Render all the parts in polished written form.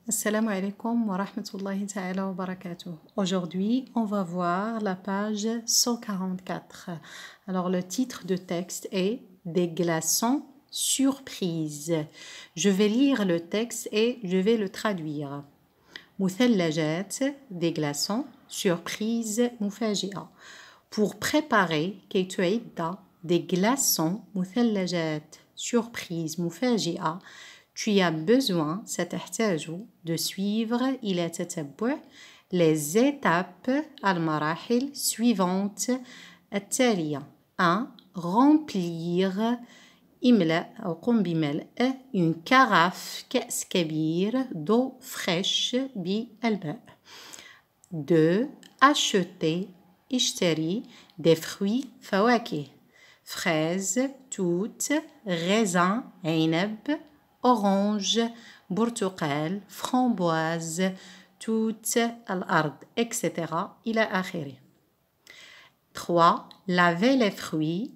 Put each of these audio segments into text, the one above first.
Assalamu alaikum wa rahmatullahi ta'ala wa barakatuh. Aujourd'hui, on va voir la page 144. Alors, le titre de texte est « Des glaçons surprises ». Je vais lire le texte et je vais le traduire. مثلجات, des glaçons, surprise, مفاجئة. Pour préparer, كي تعد, des glaçons, مثلجات, surprise, مفاجئة, tu as besoin, ستحتاج, de suivre إلى تتبع les étapes المراحل suivantes التالية. 1. Remplir إملأ أو قم بملء une carafe كأس كبير d'eau fraîche بالماء. 2. Acheter اشتري des fruits فواكه fraises, توت, raisin, عنب, orange, برتقال, framboise, توت الأرض, etc. إلى آخره. 3. Laver les fruits,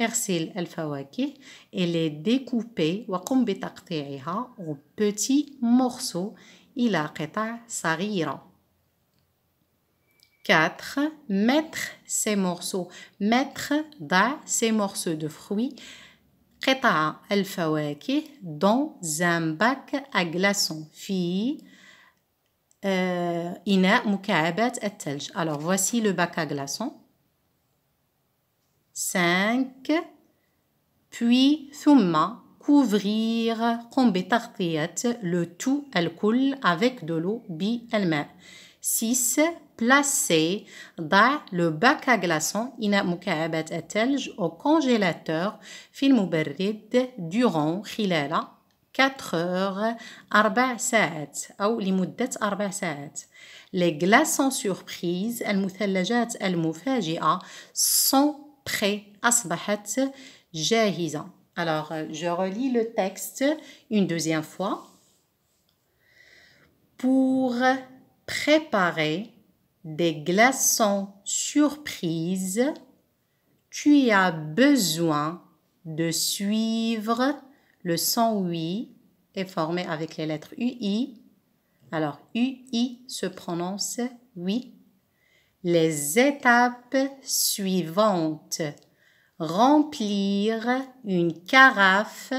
اغسل الفواكه et les découper وقم بتقطيعها en petits morceaux إلى قطع صغيرة. 4. Mettre ces morceaux. Mettre ضع ces morceaux de fruits قطع الفواكه dans un bac à glaçons في إناء مكعبات الثلج. Alors voici le bac à glaçons. 5. Puis ثم couvrir قم بتغطية le tout الكل avec de l'eau بالماء. 6. Placer ضع le bac à glaçons إناء مكعبات الثلج au congélateur في المبرد durant خلال 4 heures 4 ساعات أو لمدة 4 ساعات. Les glaçons surprises المثلجات المفاجئة sont prêts أصبحت جاهزة. Alors je relis le texte une deuxième fois. Pour préparer des glaçons surprises, tu as besoin de suivre le son UI est formé avec les lettres UI. Alors UI se prononce oui. Les étapes suivantes. Remplir une carafe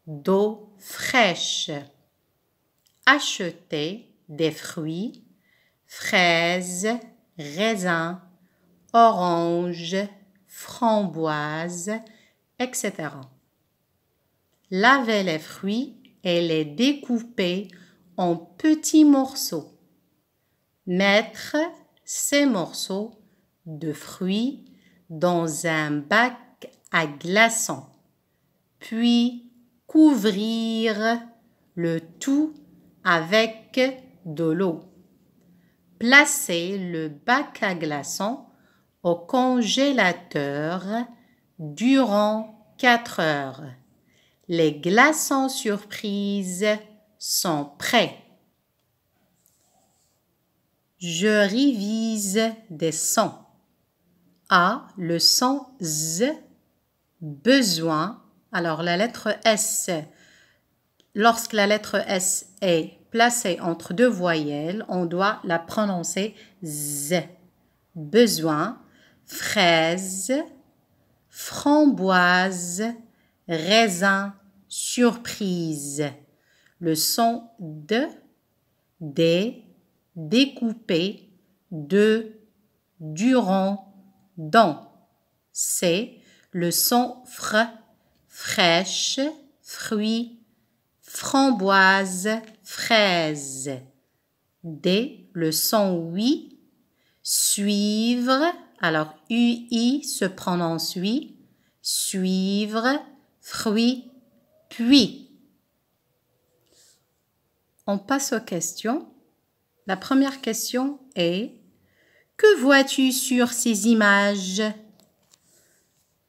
d'eau fraîche. Acheter des fruits, fraises, raisins, oranges, framboises, etc. Laver les fruits et les découper en petits morceaux. Mettre ces morceaux de fruits dans un bac à glaçons. Puis couvrir le tout avec de l'eau. Placer le bac à glaçons au congélateur durant 4 heures. Les glaçons surprises sont prêts. Je révise des sons. A. Le son Z. Besoin. Alors la lettre S. Lorsque la lettre S est placée entre deux voyelles, on doit la prononcer Z. Besoin. Fraise. Framboise. Raisin. Surprise. Le son D. Des. Découper. De. Durant. Dans. C'est le son fr, fraîche, fruits, framboise, fraise. D, le son oui, suivre, alors UI se prononce oui, suivre, fruits, puis. On passe aux questions. La première question est: que vois-tu sur ces images?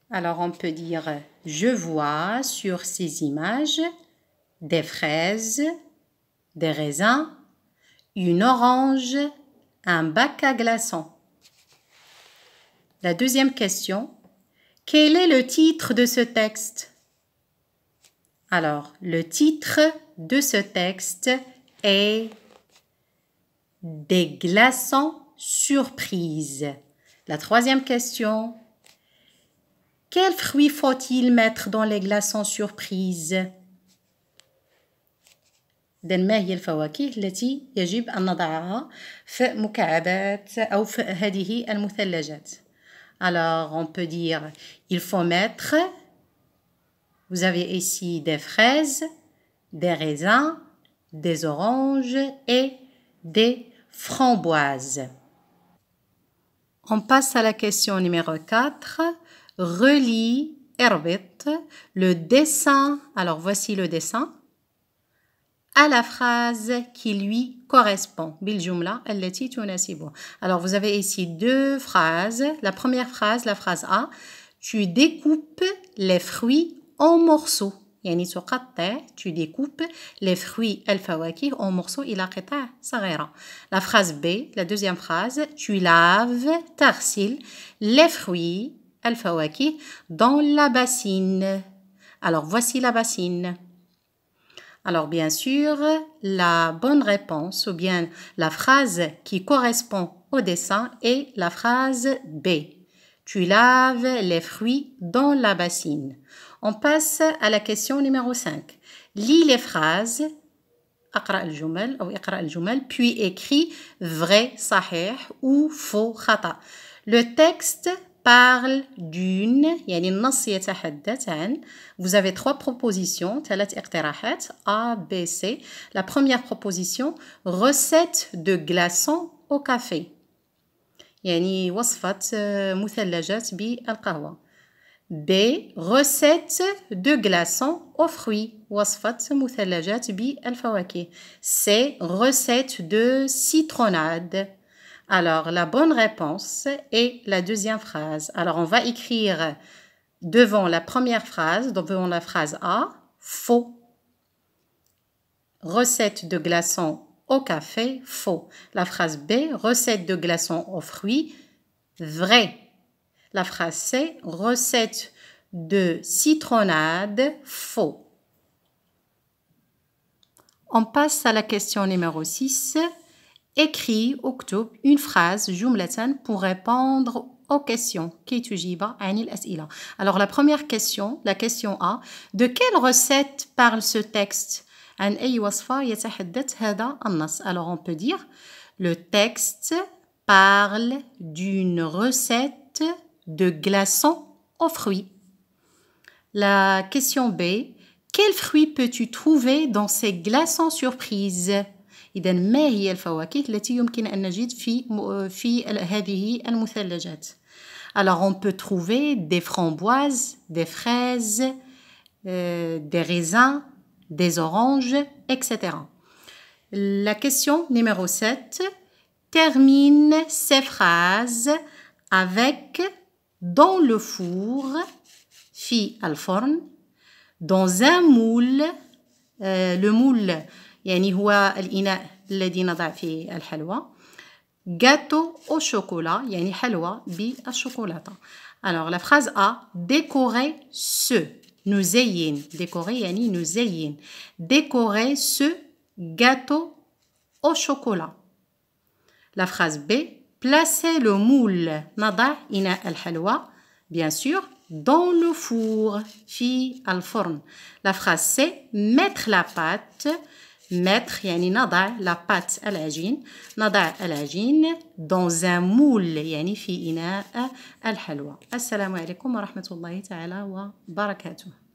Alors on peut dire je vois sur ces images des fraises, des raisins, une orange, un bac à glaçons. La deuxième question: quel est le titre de ce texte? Alors le titre de ce texte et des glaçons surprise. La troisième question. Quels fruits faut-il mettre dans les glaçons surprise؟ إذن ما هي الفواكه التي يجب أن نضعها في مكعبات أو في هذه المثلجات؟ Alors, on peut dire, il faut mettre, vous avez ici des fraises, des raisins, des oranges et des framboises. On passe à la question numéro 4. Relie, اربط, le dessin. Alors, voici le dessin. À la phrase qui lui correspond. بالجملة التي تناسبه. Alors, vous avez ici deux phrases. La première phrase, la phrase A. Tu découpes les fruits en morceaux. يعني تقطع, tu découpes les fruits الفواكه en morceaux إلى قطع صغيرة. La phrase B, la deuxième phrase. Tu laves, تغسل les fruits الفواكه dans la bassine. Alors, voici la bassine. Alors, bien sûr, la bonne réponse ou bien la phrase qui correspond au dessin est la phrase B. Tu laves les fruits dans la bassine. On passe à la question numéro 5. Lis les phrases, اقرأ الجمل أو اقرأ الجمل, puis écris vrai, صحيح ou faux, خطأ. Le texte parle d'une, يعني النص يتحدث عن, vous avez trois propositions, ثلاث اقتراحات, A, B, C. La première proposition, recette de glaçons au café. يعني وصفة مثلجات بالقهوة. B, recette de glaçons aux fruits. وصفة مثلجات بالفواكه. C, recette de citronnade. Alors, la bonne réponse est la deuxième phrase. Alors, on va écrire devant la première phrase, devant la phrase A, faux. Recette de glaçons au café, faux. La phrase B, recette de glaçons aux fruits, vrai. La phrase C, recette de citronnade, faux. On passe à la question numéro 6. Écris اكتب une phrase جملة pour répondre aux questions كي تجيب عن الأسئلة. Alors la première question, la question A, de quelle recette parle ce texte? عن أي وصفة يتحدث هذا النص? Alors on peut dire le texte parle d'une recette de glaçons aux fruits. La question B, quels fruits peux-tu trouver dans ces glaçons surprises? إذا ما هي الفواكه التي يمكن أن نجد في هذه المثلجات؟ Alors on peut trouver des framboises, des fraises, des raisins, des oranges, etc. La question numéro 7. Termine ces phrases avec dans le four, في الفرن, dans un moule, le moule يعني هو الإناء الذي نضع فيه الحلوى. Gâteau au chocolat يعني حلوى بالشوكولاتة. Alors la phrase A, décorer ce, نزين, décorer يعني نزين, décorer ce gâteau au chocolat. La phrase B, placer le moule, نضع إناء الحلوى, bien sûr, dans le four, في الفرن. La phrase C, mettre la pâte, mettre يعني نضع la pâte العجين, نضع العجين dans un moule يعني في إناء الحلوى. السلام عليكم ورحمة الله تعالى وبركاته.